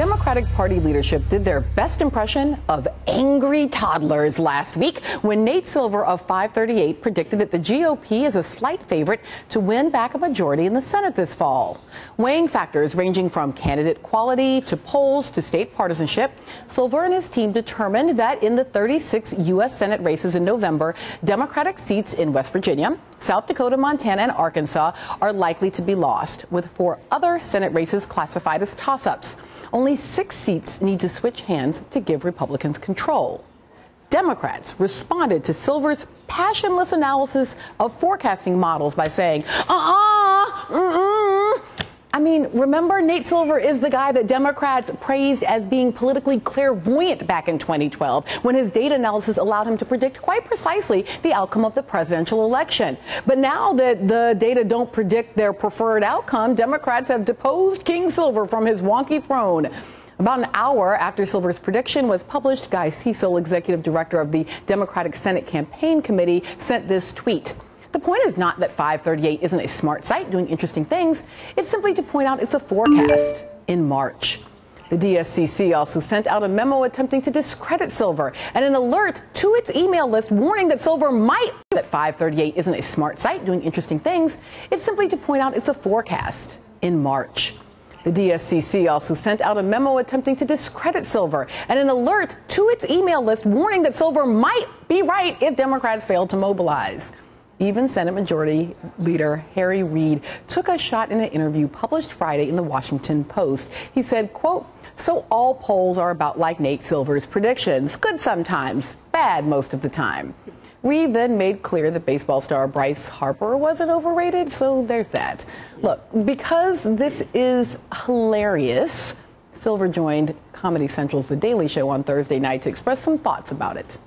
Democratic Party leadership did their best impression of angry toddlers last week when Nate Silver of 538 predicted that the GOP is a slight favorite to win back a majority in the Senate this fall. Weighing factors ranging from candidate quality to polls to state partisanship, Silver and his team determined that in the 36 U.S. Senate races in November, Democratic seats in West Virginia, South Dakota, Montana, and Arkansas are likely to be lost, with 4 other Senate races classified as toss-ups. Only 6 seats need to switch hands to give Republicans control. Democrats responded to Silver's passionless analysis of forecasting models by saying, I mean, remember, Nate Silver is the guy that Democrats praised as being politically clairvoyant back in 2012, when his data analysis allowed him to predict quite precisely the outcome of the presidential election. But now that the data don't predict their preferred outcome, Democrats have deposed King Silver from his wonky throne. About an hour after Silver's prediction was published, Guy Cecil, executive director of the Democratic Senate Campaign Committee, sent this tweet. The point is not that 538 isn't a smart site doing interesting things. It's simply to point out it's a forecast in March. The DSCC also sent out a memo attempting to discredit Silver and an alert to its email list warning that Silver might that 538 isn't a smart site doing interesting things. It's simply to point out it's a forecast in March. The DSCC also sent out a memo attempting to discredit Silver and an alert to its email list warning that Silver might be right if Democrats fail to mobilize. Even Senate Majority Leader Harry Reid took a shot in an interview published Friday in the Washington Post. He said, quote, "So all polls are about like Nate Silver's predictions, good sometimes, bad most of the time." Reid then made clear that baseball star Bryce Harper wasn't overrated, so there's that. Look, because this is hilarious, Silver joined Comedy Central's The Daily Show on Thursday night to express some thoughts about it.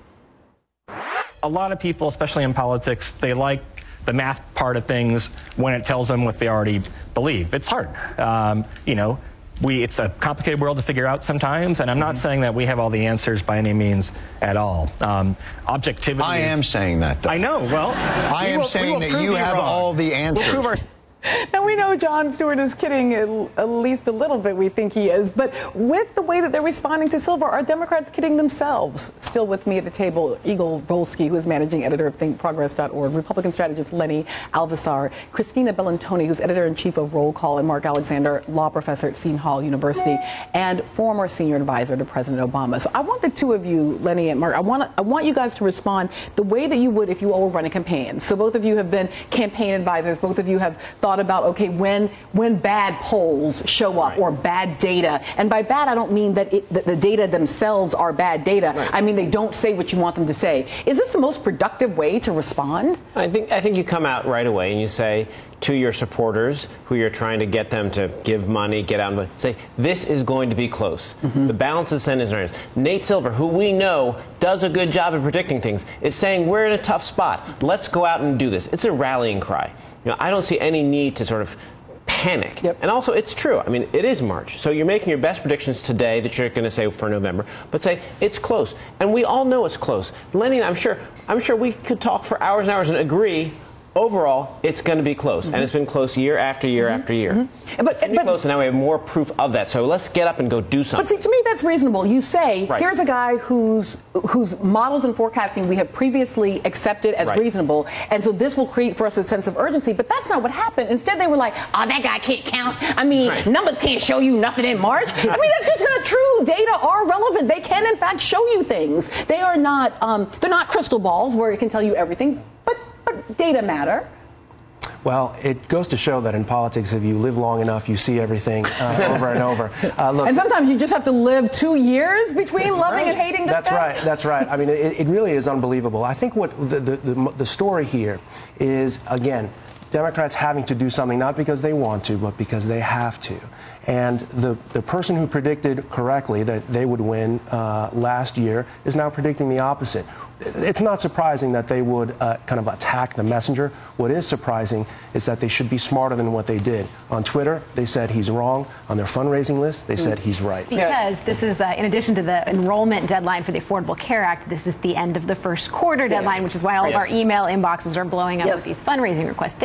A lot of people, especially in politics, they like the math part of things when it tells them what they already believe. It's hard. You know, it's a complicated world to figure out sometimes, and I'm not saying that we have all the answers by any means at all. Objectivity. I am saying that, though. I know. Well, I am saying that you have all the answers. Now, we know Jon Stewart is kidding at least a little bit. We think he is. But with the way that they're responding to Silver, are Democrats kidding themselves? Still with me at the table, Eagle Volsky, who is managing editor of ThinkProgress.org, Republican strategist Lenny Alvisar, Christina Bellantoni, who's editor-in-chief of Roll Call, and Mark Alexander, law professor at Seton Hall University, and former senior advisor to President Obama. So I want the two of you, Lenny and Mark, I want you guys to respond the way that you would if you all were running a campaign. So both of you have been campaign advisors. Both of you have thought about, okay, when bad polls show up, or bad data, and by bad I don't mean that the data themselves are bad data. I mean they don't say what you want them to say. Is this the most productive way to respond? I think you come out right away and you say to your supporters, who you're trying to get them to give money, get out, and say this is going to be close. The balance of the Senate is in our hands. Nate Silver, who we know does a good job of predicting things, is saying we're in a tough spot. Let's go out and do this. It's a rallying cry. You know, I don't see any need to sort of panic. And also, it's true. I mean, it is March. So you're making your best predictions today that you're going to say for November, but say it's close. And we all know it's close. Lenny, I'm sure we could talk for hours and hours and agree. Overall, it's going to be close, and it's been close year after year after year. But close, and now we have more proof of that. So let's get up and go do something. But see, to me, that's reasonable. You say, here's a guy whose models and forecasting we have previously accepted as reasonable, and so this will create for us a sense of urgency. But that's not what happened. Instead, they were like, oh, that guy can't count. I mean, numbers can't show you nothing in March. I mean, that's just not true. Data are relevant. They can, in fact, show you things. They are not. They're not crystal balls where it can tell you everything. But data matter. Well, it goes to show that in politics, if you live long enough, you see everything over and over. Look, and sometimes you just have to live 2 years between loving and hating this guy. That's right. I mean, it really is unbelievable. I think what the story here is, again, Democrats having to do something not because they want to, but because they have to. And the person who predicted correctly that they would win last year is now predicting the opposite. it's not surprising that they would kind of attack the messenger. What is surprising is that they should be smarter than what they did. On Twitter, they said he's wrong. On their fundraising list, they said he's right. Because this is, in addition to the enrollment deadline for the Affordable Care Act, this is the end of the first quarter deadline, which is why all of our email inboxes are blowing up with these fundraising requests.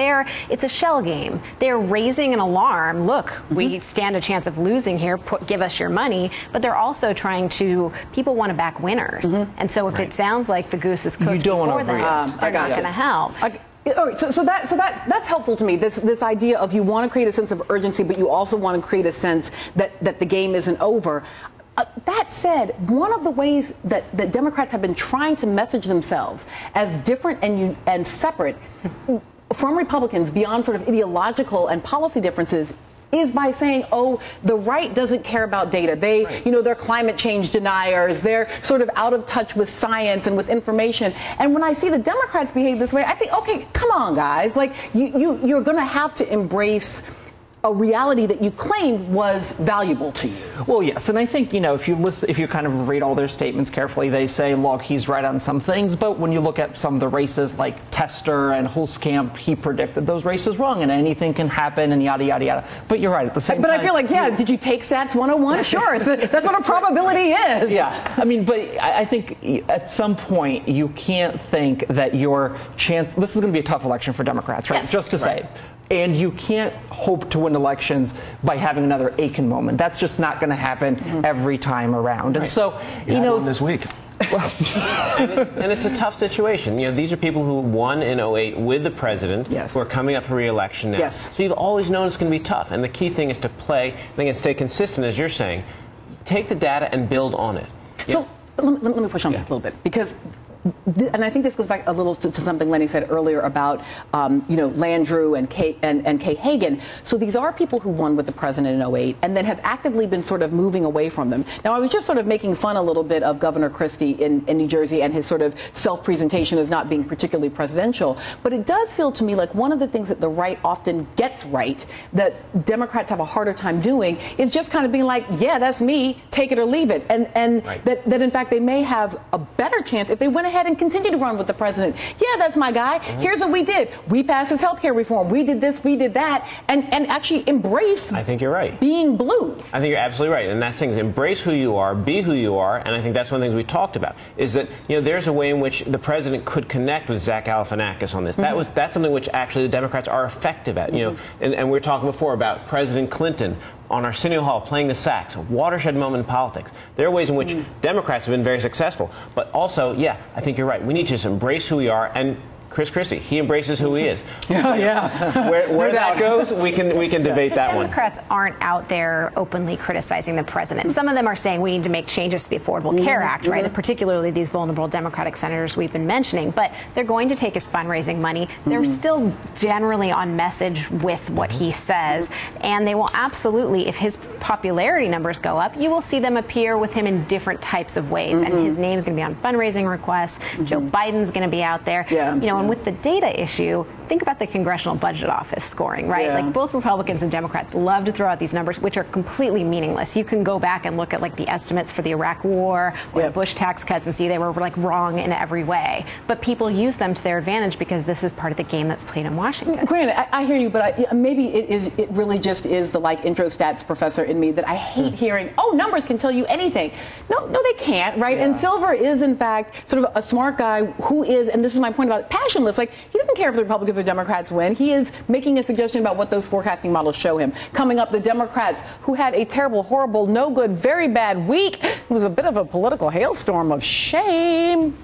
It's a shell game. They're raising an alarm. Look, we stand a chance of losing here. Give us your money. But they're also trying to, people want to back winners. And so if it sounds like the goose is cooked before them, they're not going to help. All right, so that's helpful to me. This idea of you want to create a sense of urgency, but you also want to create a sense that the game isn't over. That said, one of the ways that Democrats have been trying to message themselves as different and separate from Republicans beyond sort of ideological and policy differences is by saying, oh, the right doesn't care about data. They're climate change deniers. They're sort of out of touch with science and with information. And when I see the Democrats behave this way, I think, okay, come on, guys. Like, you're going to have to embrace a reality that you claimed was valuable to you. Well, yes, and I think, if you kind of read all their statements carefully, they say, look, he's right on some things, but when you look at some of the races like Tester and Hulskamp, he predicted those races wrong, and anything can happen, and yada, yada, yada. But you're right, at the same time. But I feel like, did you take Stats 101? Sure, that's what a probability is. Yeah, I mean, but I think at some point, you can't think that your chance, this is going to be a tough election for Democrats, right? Yes. Just to say. And you can't hope to win elections by having another Aiken moment. That's just not going to happen every time around. And so, this week. And it's a tough situation. These are people who won in 2008 with the president, who are coming up for re-election now. So you've always known it's going to be tough. And the key thing is to play, and stay consistent, as you're saying. Take the data and build on it. So let me push on this a little bit, because and I think this goes back a little to something Lenny said earlier about, Landrieu and Kay Hagan. So these are people who won with the president in 2008 and then have actively been sort of moving away from them. Now, I was just sort of making fun a little bit of Governor Christie in New Jersey and his sort of self-presentation as not being particularly presidential. But it does feel to me like one of the things that the right often gets right that Democrats have a harder time doing is just kind of being like, yeah, that's me, take it or leave it. And that in fact they may have a better chance if they went ahead and continue to run with the president. Yeah, that's my guy. Here's what we did. We passed his health care reform. We did this, we did that, and actually embrace I think you're right. being blue. I think you're absolutely right. And that's things, embrace who you are, be who you are, and I think that's one of the things we talked about, is that, there's a way in which the president could connect with Zach Galifianakis on this. That's something which actually the Democrats are effective at. And we were talking before about President Clinton on Arsenio Hall playing the sax, a watershed moment in politics. There are ways in which Democrats have been very successful. But also, I think you're right. We need to just embrace who we are. And Chris Christie, he embraces who he is. Where that goes, we can debate that one. Democrats aren't out there openly criticizing the president. Some of them are saying we need to make changes to the Affordable Care Act, right? And particularly these vulnerable Democratic senators we've been mentioning. But they're going to take his fundraising money. They're still generally on message with what he says. And they will absolutely, if his popularity numbers go up, you will see them appear with him in different types of ways. And his name's going to be on fundraising requests. Joe Biden's going to be out there. And with the data issue, think about the Congressional Budget Office scoring, right? Like both Republicans and Democrats love to throw out these numbers, which are completely meaningless. You can go back and look at like the estimates for the Iraq War or the Bush tax cuts and see they were like wrong in every way. But people use them to their advantage because this is part of the game that's played in Washington. Granted, I hear you, but maybe it really just is the intro stats professor in me that I hate hearing, oh, numbers can tell you anything. No, they can't, right? And Silver is, in fact, sort of a smart guy who is, and this is my point about it, passionless. Like, he doesn't care if the Republicans or Democrats win. He is making a suggestion about what those forecasting models show him. Coming up, the Democrats, who had a terrible, horrible, no good, very bad week. It was a bit of a political hailstorm of shame.